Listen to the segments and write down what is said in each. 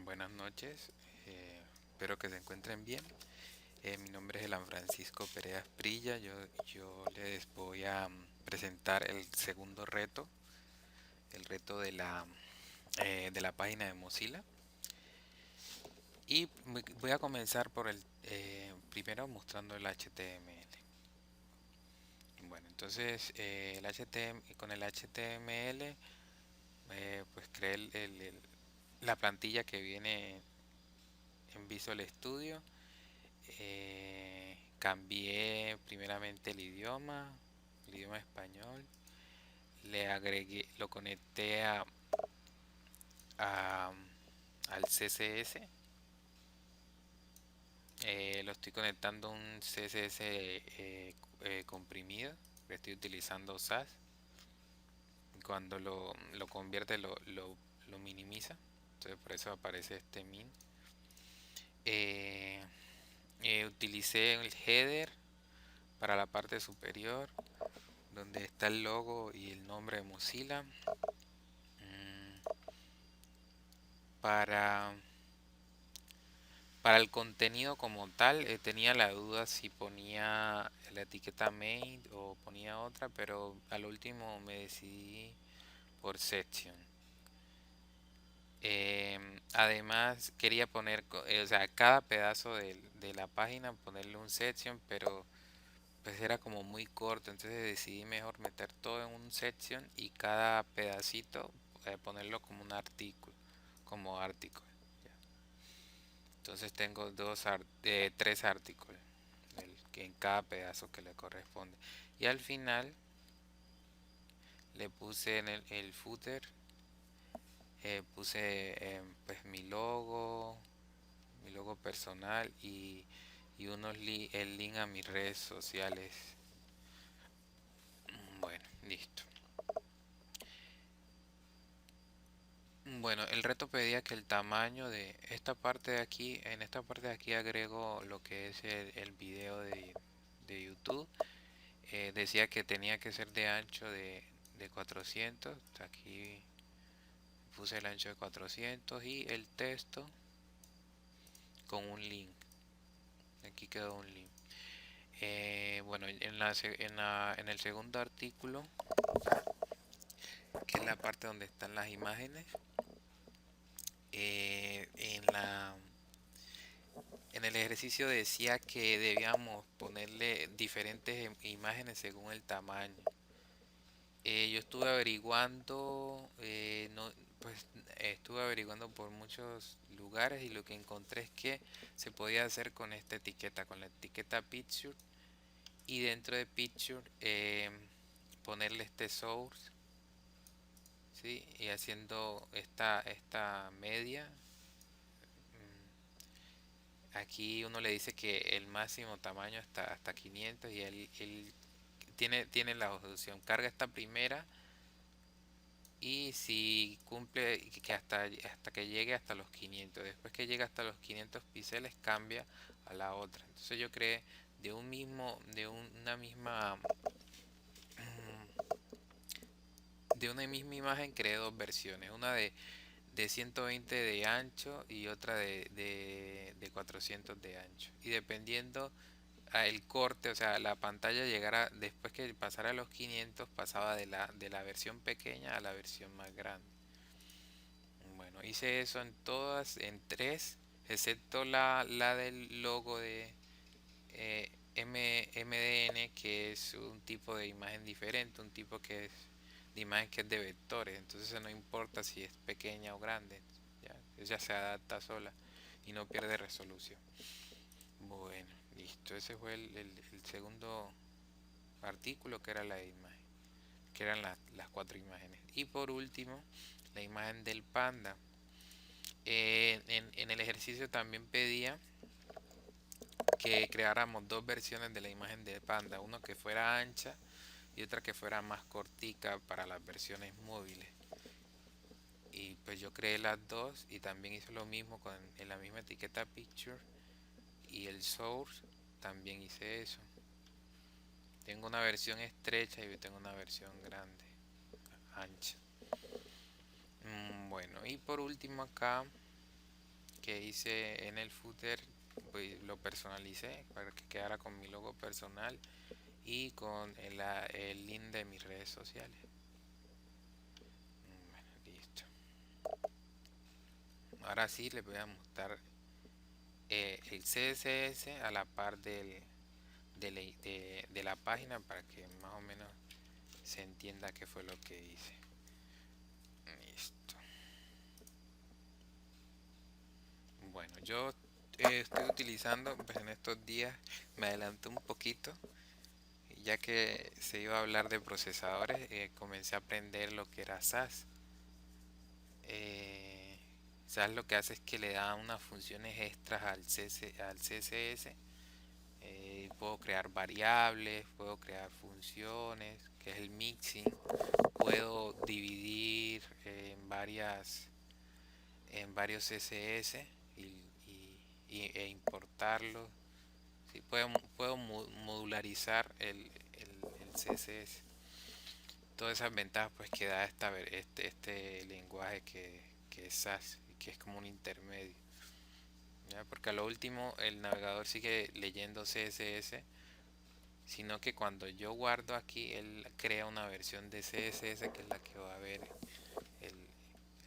Buenas noches, espero que se encuentren bien. Mi nombre es Elan Francisco Perea Prilla. Yo les voy a presentar el segundo reto, el reto de la página de Mozilla. Y voy a comenzar por el primero mostrando el HTML. Bueno, entonces con el HTML pues creé la plantilla que viene en Visual Studio. Cambié primeramente el idioma español, le agregué, lo conecté a- al CSS, lo estoy conectando a un CSS comprimido, que estoy utilizando SAS. Cuando lo convierte lo minimiza, entonces por eso aparece este min. Eh, Utilicé el header para la parte superior, donde está el logo y el nombre de Mozilla. Mm, Para, para el contenido como tal, tenía la duda si ponía la etiqueta main o ponía otra, pero al último me decidí por section. Además quería poner, o sea, cada pedazo de la página ponerle un section, pero pues era como muy corto, entonces decidí mejor meter todo en un section y cada pedacito ponerlo como un artículo, como artículo. Ya. Entonces tengo tres artículos que en cada pedazo que le corresponde. Y al final le puse en el footer, puse pues mi logo personal y el link a mis redes sociales. Bueno, listo. Bueno, el reto pedía que el tamaño de esta parte de aquí, en esta parte de aquí agrego lo que es el video de YouTube. Decía que tenía que ser de ancho de 400. Aquí puse el ancho de 400 y el texto con un link. Aquí quedó un link. Bueno, en el segundo artículo, que es la parte donde están las imágenes, eh, en la en el ejercicio decía que debíamos ponerle diferentes imágenes según el tamaño. Yo estuve averiguando, no, pues estuve averiguando por muchos lugares y lo que encontré es que se podía hacer con esta etiqueta, con la etiqueta picture, y dentro de picture ponerle este source, ¿sí? Y haciendo esta media. Aquí uno le dice que el máximo tamaño está hasta 500 y él tiene la opción, carga esta primera y si cumple que hasta que llegue hasta los 500. Después que llega hasta los 500 píxeles cambia a la otra. Entonces yo creé una misma de una misma imagen creé dos versiones, una de 120 de ancho y otra de 400 de ancho. Y dependiendo el corte, o sea, la pantalla llegara, después que pasara a los 500, pasaba de la versión pequeña a la versión más grande. Bueno, hice eso en todas, en tres, excepto la del logo de MDN, que es un tipo de imagen diferente, un tipo que es de imagen que es de vectores, entonces no importa si es pequeña o grande, ya, ella se adapta sola y no pierde resolución. Bueno, listo. Ese fue el segundo artículo que era la imagen, que eran las cuatro imágenes. Y por último, la imagen del panda. En el ejercicio también pedía que creáramos dos versiones de la imagen del panda, uno que fuera ancha y otra que fuera más cortica para las versiones móviles. Y pues yo creé las dos y también hice lo mismo en la misma etiqueta picture y el source también hice eso. Tengo una versión estrecha y tengo una versión grande, ancha. Bueno, y por último acá que hice en el footer, pues lo personalicé para que quedara con mi logo personal y con el link de mis redes sociales. Bueno, listo. Ahora sí les voy a mostrar el CSS a la par de la página para que más o menos se entienda qué fue lo que hice. Listo. Bueno, yo estoy utilizando, pues en estos días me adelanté un poquito, ya que se iba a hablar de procesadores, comencé a aprender lo que era SAS. Eh, SAS lo que hace es que le da unas funciones extras al CSS. Puedo crear variables, puedo crear funciones, que es el mixing. Puedo dividir en varios CSS e importarlos. Sí, puedo modularizar el CSS. Todas esas ventajas pues que da este lenguaje que es SAS y que es como un intermedio. ¿Ya? Porque a lo último el navegador sigue leyendo CSS, sino que cuando yo guardo aquí, él crea una versión de CSS que es la que va a ver el,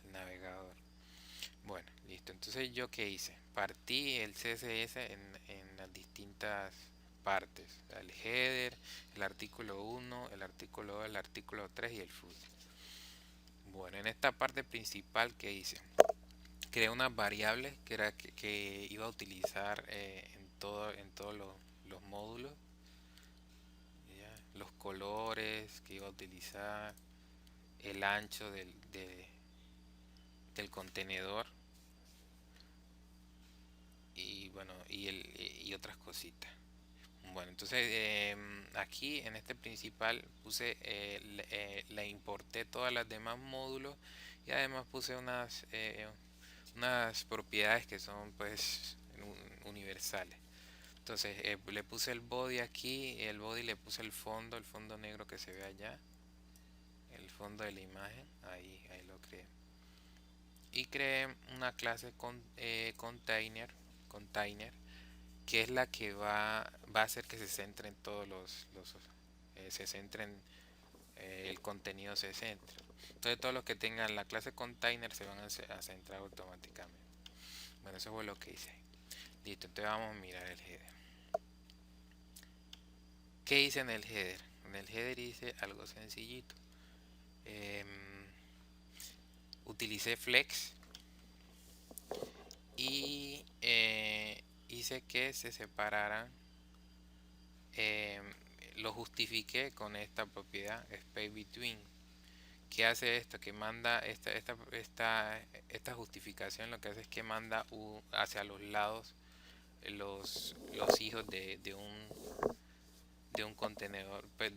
el navegador. Bueno, listo. Entonces, ¿yo qué hice? Partí el CSS en las distintas partes. El header, el artículo 1, el artículo 2, el artículo 3 y el footer. Bueno, en esta parte principal, ¿qué hice? Creé unas variables que iba a utilizar en todos los módulos. ¿Ya? Los colores que iba a utilizar, el ancho del contenedor y bueno, y otras cositas. Bueno, entonces aquí en este principal puse, le importé todas las demás módulos y además puse unas propiedades que son pues universales. Entonces le puse el body aquí, el body le puse el fondo negro que se ve allá, el fondo de la imagen, ahí lo creé. Y creé una clase container, que es la que va a hacer que se centren todos se centren, el contenido se centre. Entonces todos los que tengan la clase container se van a centrar automáticamente. Bueno, eso fue lo que hice. Listo, entonces vamos a mirar el header. ¿Qué hice en el header? En el header hice algo sencillito. Em, Utilicé Flex y hice que se separaran. em, lo justifiqué con esta propiedad space between. ¿Qué hace esto? Que manda esta justificación, lo que hace es que manda hacia los lados los hijos de un contenedor, pues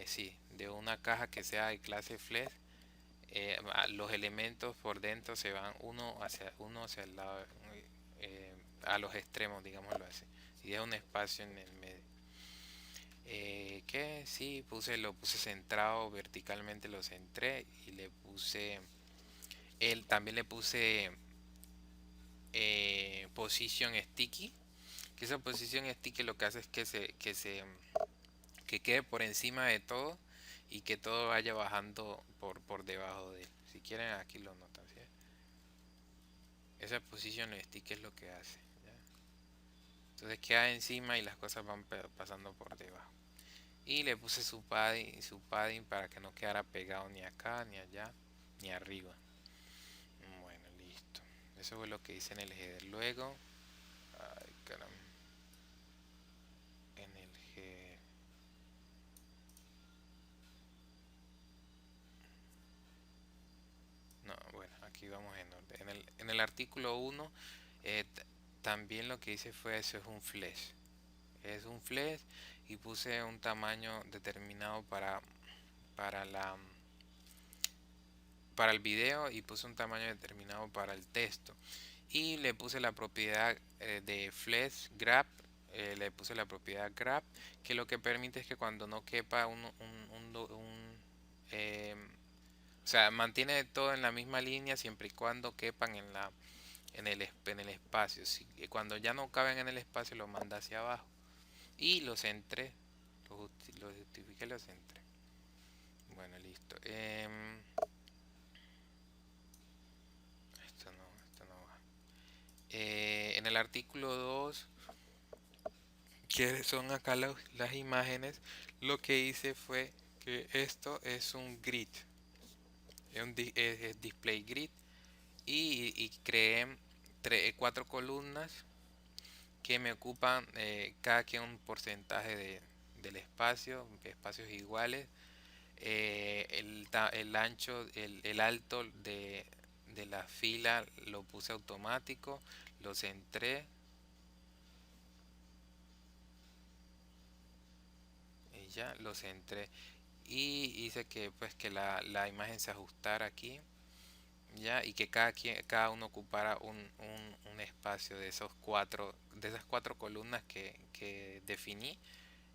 sí, de una caja que sea de clase flex. Los elementos por dentro se van uno hacia el lado, a los extremos, digámoslo así, y deja un espacio en el medio. Que sí, lo puse centrado verticalmente, lo centré y le puse, también le puse position sticky, que esa posición sticky lo que hace es que quede por encima de todo y que todo vaya bajando por debajo de él. Si quieren aquí lo notan, ¿sí? Esa posición sticky es lo que hace, ¿ya? Entonces queda encima y las cosas van pasando por debajo. Y le puse su padding para que no quedara pegado ni acá, ni allá, ni arriba. Bueno, listo. Eso fue lo que hice en el header. Luego, ay caramba, en el header. No, bueno, aquí vamos en orden. En el artículo 1, también lo que hice fue eso, es un flash. Es un flash y puse un tamaño determinado para la para el video y puse un tamaño determinado para el texto y le puse la propiedad de flex grab. Le puse la propiedad grab, que lo que permite es que cuando no quepa o sea, mantiene todo en la misma línea siempre y cuando quepan en el espacio. Cuando ya no caben en el espacio, lo manda hacia abajo. Y los centré. Los justifiqué y los centré. Bueno, listo. Esto no va. En el artículo 2 que son acá las imágenes, lo que hice fue que esto es un grid, es display grid, y creé cuatro columnas que me ocupan cada quien un porcentaje del espacio, espacios iguales. El ancho, el alto de la fila lo puse automático, lo centré y ya lo centré. Y hice que pues que la imagen se ajustara aquí, ya, y que cada uno ocupara un espacio de esas cuatro columnas que definí.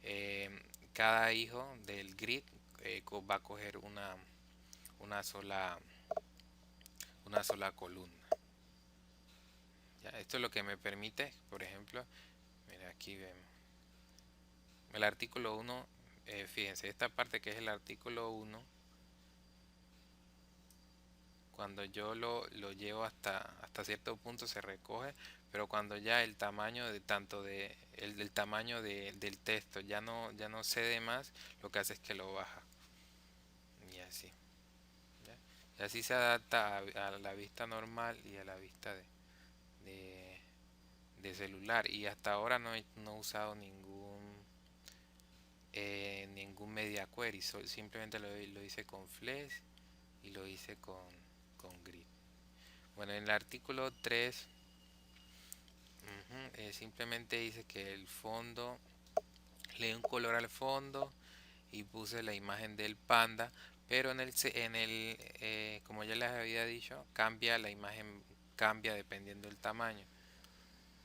eh, Cada hijo del grid va a coger una sola una sola columna. Ya, esto es lo que me permite, por ejemplo, mira, aquí vemos el artículo 1. Fíjense, esta parte que es el artículo 1, cuando yo lo llevo hasta cierto punto se recoge, pero cuando ya el tamaño de tanto del tamaño del texto ya no cede más, lo que hace es que lo baja. Y así, ¿ya? Y así se adapta a la vista normal y a la vista de, de celular. Y hasta ahora no he usado ningún media query, simplemente lo hice con Flash y lo hice con Grid. Bueno, en el artículo 3, simplemente dice que el fondo, le di un color al fondo y puse la imagen del panda, pero como ya les había dicho, la imagen cambia dependiendo del tamaño.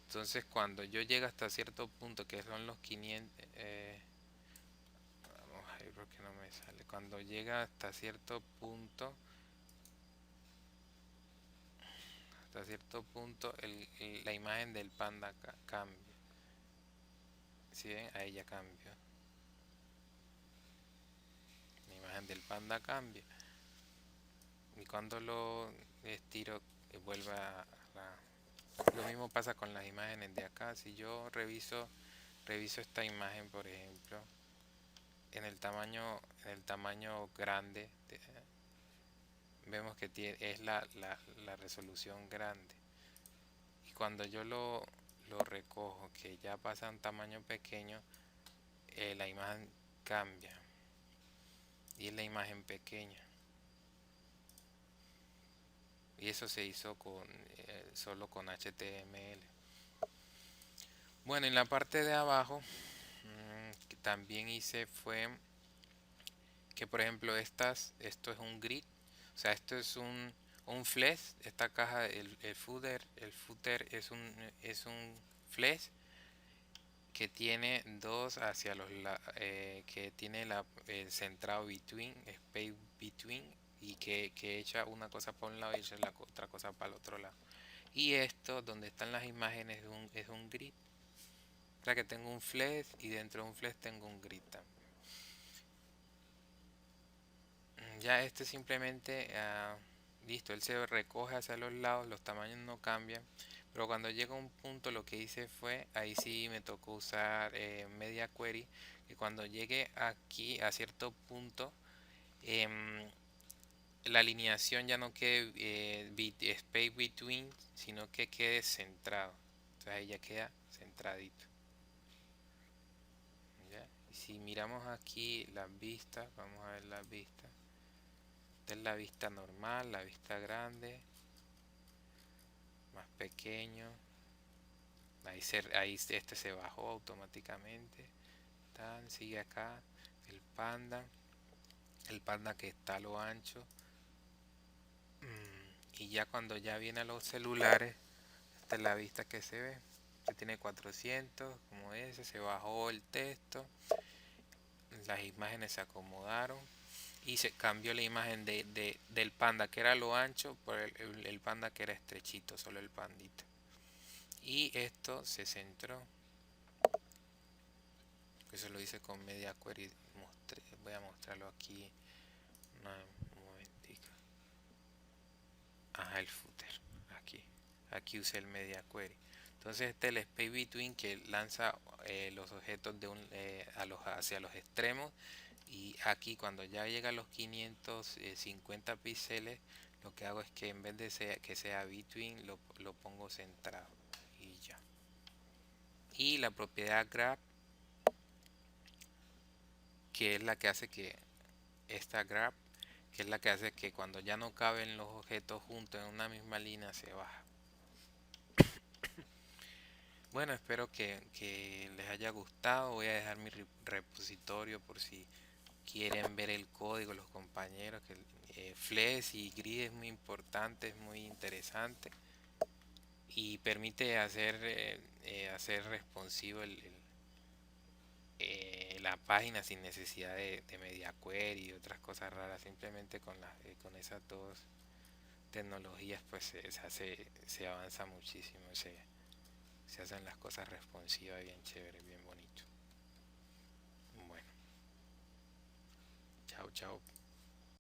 Entonces cuando yo llego hasta cierto punto, que son los 500, vamos a ver porque no me sale, cuando llega hasta cierto punto la imagen del panda cambia. ¿Sí ven? Ahí ya cambió. La imagen del panda cambia. Y cuando lo estiro, vuelve lo mismo pasa con las imágenes de acá. Si yo reviso esta imagen, por ejemplo, en el tamaño grande, vemos que es la resolución grande. Y cuando yo lo recojo, que ya pasa a un tamaño pequeño, la imagen cambia. Y es la imagen pequeña. Y eso se hizo solo con HTML. Bueno, en la parte de abajo, que también hice fue que, por ejemplo, esto es un grid. O sea, esto es un flash. Esta caja, el footer es un flash que tiene dos hacia que tiene el centrado space between, y que echa una cosa para un lado y echa la otra cosa para el otro lado. Y esto, donde están las imágenes, es un grid. O sea que tengo un flash y dentro de un flash tengo un grid también. Ya simplemente, listo, él se recoge hacia los lados, los tamaños no cambian. Pero cuando llega a un punto, lo que hice fue, ahí sí me tocó usar media query, que cuando llegue aquí a cierto punto, em, la alineación ya no quede space between, sino que quede centrado. Entonces ahí ya queda centradito. ¿Ya? Y si miramos aquí las vistas, vamos a ver las vistas. Esta es la vista normal, la vista grande, más pequeño. Ahí este se bajó automáticamente. Sigue acá el panda. El panda que está a lo ancho. Y ya cuando ya viene a los celulares, esta es la vista que se ve. Que tiene 400, como ese, se bajó el texto. Las imágenes se acomodaron. y se cambió la imagen del panda que era lo ancho por el panda que era estrechito, solo el pandita. Y esto se centró, eso lo hice con media query, voy a mostrarlo aquí, un momentico. Ajá, el footer, aquí, aquí usé el media query. Entonces este es el space between que lanza los objetos hacia los extremos, y aquí cuando ya llega a los 550 píxeles, lo que hago es que en vez de que sea between, lo pongo centrado y ya. Y la propiedad grab, que es la que hace que esta grab, que es la que hace que cuando ya no caben los objetos juntos en una misma línea se baja. Bueno, espero que les haya gustado. Voy a dejar mi repositorio por si quieren ver el código los compañeros. Que Flex y Grid es muy importante, es muy interesante y permite hacer responsivo la página sin necesidad de media query y otras cosas raras. Simplemente con esas dos tecnologías pues se avanza muchísimo, se hacen las cosas responsivas bien chévere, bien bonito. Bueno, chao, chao.